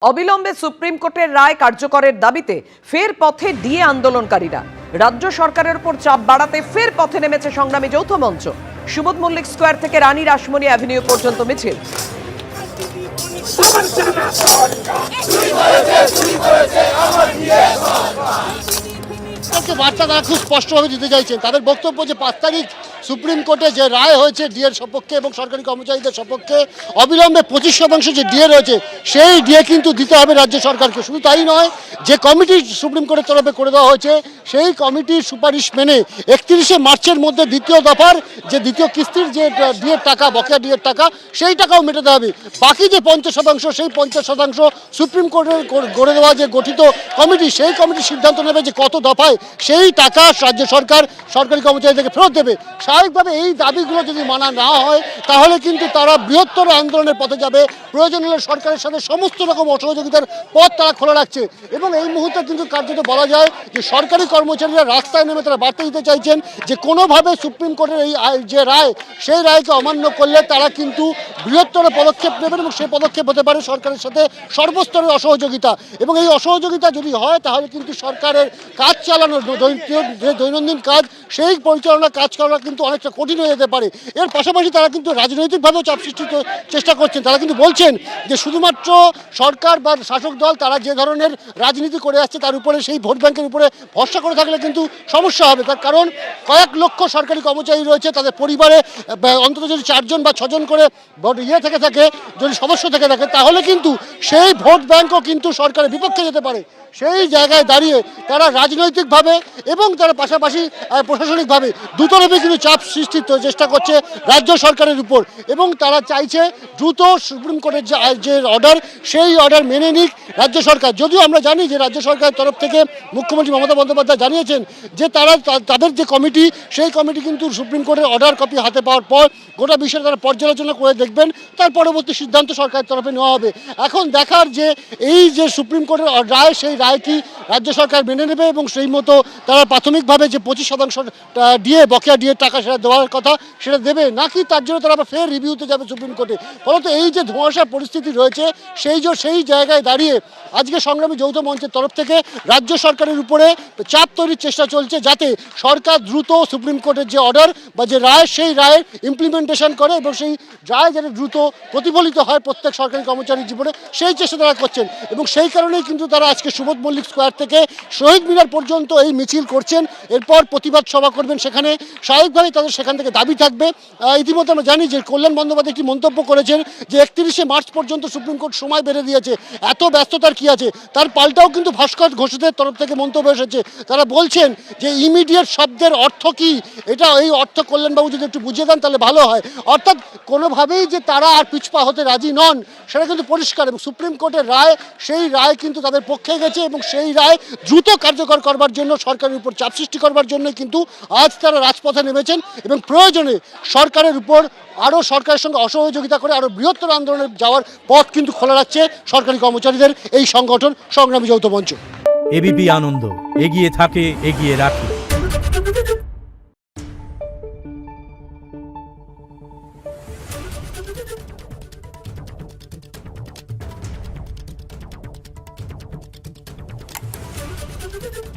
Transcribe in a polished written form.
অবিলম্বে সুপ্রিম কোর্টের রায় কার্যকরের দাবিতে ফের পথে ডিএ আন্দোলনকারীরা। রাজ্য সরকারের উপর চাপ বাড়াতে ফের পথে নেমেছে সংগ্রামী যৌথ মঞ্চ। সুবোধ মল্লিক স্কোয়ার থেকে রানী রাসমণি অ্যাভিনিউ পর্যন্ত মিছিল। বার্তা তারা খুব স্পষ্টভাবে দিতে চাইছেন। তাদের বক্তব্য যে 5 তারিখ সুপ্রিম কোর্টে যে রায় হয়েছে ডিএর সপক্ষে এবং সরকারি কর্মচারীদের সপক্ষে, অবিলম্বে 25% যে ডিএ রয়েছে সেই ডিএ কিন্তু দিতে হবে রাজ্য সরকারকে। শুধু তাই নয়, যে কমিটি সুপ্রিম কোর্টের তরফে করে দেওয়া হয়েছে সেই কমিটির সুপারিশ মেনে 31শে মার্চের মধ্যে দ্বিতীয় দফার যে দ্বিতীয় কিস্তির যে ডিএর টাকা, বকেয়া ডিএর টাকা, সেই টাকাও মেটাতে হবে। বাকি যে 50% সেই 50% সুপ্রিম কোর্টের করে দেওয়া যে গঠিত কমিটি, সেই কমিটির সিদ্ধান্ত নেবে যে কত দফায় সেই টাকা রাজ্য সরকার সরকারি কর্মচারীদেরকে ফেরত দেবে। স্বাভাবিকভাবে এই দাবিগুলো যদি মানা না হয় তাহলে কিন্তু তারা বৃহত্তর আন্দোলনের পথে যাবে। প্রয়োজন হলে সরকারের সাথে সমস্ত রকম অসহযোগিতার পথ তারা খোলা রাখছে। এবং এই মুহূর্তে কিন্তু কার্যত বলা যায় যে সরকারি কর্মচারীরা রাস্তায় নেমে তারা বার্তা দিতে চাইছেন যে কোনোভাবে সুপ্রিম কোর্টের এই যে রায়, সেই রায়কে অমান্য করলে তারা কিন্তু বৃহত্তর পদক্ষেপ নেবেন এবং সেই পদক্ষেপ হতে পারে সরকারের সাথে সর্বস্তরের অসহযোগিতা। এবং এই অসহযোগিতা যদি হয় তাহলে কিন্তু সরকারের কাজ চালানোর যে দৈনন্দিন কাজ, সেই পরিচালনা কাজ করা কিন্তু অনেকটা কঠিন হয়ে যেতে পারে। এর পাশাপাশি তারা কিন্তু রাজনৈতিকভাবেও চাপ সৃষ্টির চেষ্টা করছেন। তারা কিন্তু বলছেন যে শুধুমাত্র সরকার বা শাসক দল তারা যে ধরনের রাজনীতি করে আসছে তার উপরে, সেই ভোট ব্যাংকের উপরে ভরসা করে থাকলে কিন্তু সমস্যা হবে। তার কারণ কয়েক লক্ষ সরকারি কর্মচারী রয়েছে, তাদের পরিবারে অন্তত যদি 4 জন বা 6 জন করে থেকে থাকে, যদি সদস্য থেকে থাকে, তাহলে কিন্তু সেই ভোট ব্যাংকও কিন্তু সরকারের বিপক্ষে যেতে পারে। সেই জায়গায় দাঁড়িয়ে তারা রাজনৈতিকভাবে এবং তারা পাশাপাশি প্রশাসনিকভাবে দুতরফে কিন্তু চাপ সৃষ্টির চেষ্টা করছে রাজ্য সরকারের উপর। এবং তারা চাইছে দ্রুত সুপ্রিম কোর্টের যে অর্ডার, সেই অর্ডার মেনে নিক রাজ্য সরকার। যদিও আমরা জানি যে রাজ্য সরকারের তরফ থেকে মুখ্যমন্ত্রী মমতা বন্দ্যোপাধ্যায় জানিয়েছেন যে তাদের যে কমিটি, সেই কমিটি কিন্তু সুপ্রিম কোর্টের অর্ডার কপি হাতে পাওয়ার পর গোটা বিষয়টা তারা পর্যালোচনা করে দেখবেন, তার পরবর্তী সিদ্ধান্ত সরকারের তরফে নেওয়া হবে। এখন দেখার যে এই যে সুপ্রিম কোর্টের রায়, সেই রায় কি রাজ্য সরকার মেনে নেবে এবং সেই মতো তারা প্রাথমিকভাবে যে 25% ডিএ, বকেয়া ডিএর টাকা সেটা দেওয়ার কথা সেটা দেবে, নাকি তার জন্য তারা আবার ফের রিভিউতে যাবে সুপ্রিম কোর্টে। ফলত এই যে ধোঁয়াশা পরিস্থিতি রয়েছে, সেই জায়গায় দাঁড়িয়ে আজকে সংগ্রামী যৌথ মঞ্চের তরফ থেকে রাজ্য সরকারের উপরে চাপ তৈরির চেষ্টা চলছে, যাতে সরকার দ্রুত সুপ্রিম কোর্টের যে অর্ডার বা যে রায়, সেই রায়ের ইমপ্লিমেন্টেশন করে এবং সেই রায় যাতে দ্রুত প্রতিফলিত হয় প্রত্যেক সরকারি কর্মচারীর জীবনে, সেই চেষ্টা তারা করছেন। এবং সেই কারণেই কিন্তু তারা আজকে সুবোধ মল্লিক স্কোয়ার থেকে শহীদ মিনার পর্যন্ত এই মিছিল করছেন। এরপর প্রতিবাদ সভা করবেন সেখানে। স্বাভাবিকভাবেই তাদের সেখান থেকে দাবি থাকবে। ইতিমধ্যে আমরা জানি যে কল্যাণ বন্দ্যোপাধ্যায় একটি মন্তব্য করেছেন যে 31শে মার্চ পর্যন্ত সুপ্রিম কোর্ট সময় বেড়ে দিয়েছে, এত ব্যস্ততার কি আছে। তার পাল্টাও কিন্তু ভাস্কর ঘোষদের তরফ থেকে মন্তব্য এসেছে। তারা বলছেন যে ইমিডিয়েট শব্দের অর্থ কি, এটা এই অর্থ কল্যাণবাবু যদি একটু বুঝিয়ে দেন তাহলে ভালো হয়। অর্থাৎ কোনোভাবেই যে তারা আর পিছপা হতে রাজি নন সেটা কিন্তু পরিষ্কার। এবং সুপ্রিম কোর্টের রায়, সেই রায় কিন্তু তাদের পক্ষে গেছে এবং সেই রায় দ্রুত কার্যকর করবার জন্য, সরকারের উপর চাপ সৃষ্টি করবার জন্য কিন্তু আজ তারা রাজপথে নেমেছেন। এবং প্রয়োজনে সরকারের উপর আরও সরকারের সঙ্গে অসহযোগিতা করে আরও বৃহত্তর আন্দোলনে যাওয়ার পথ কিন্তু খোলা রাখছে সরকারি কর্মচারীদের এই সংগঠন সংগ্রামী যৌথ মঞ্চ। এবিপি আনন্দ, এগিয়ে থাকে, এগিয়ে রাখে। Thank you.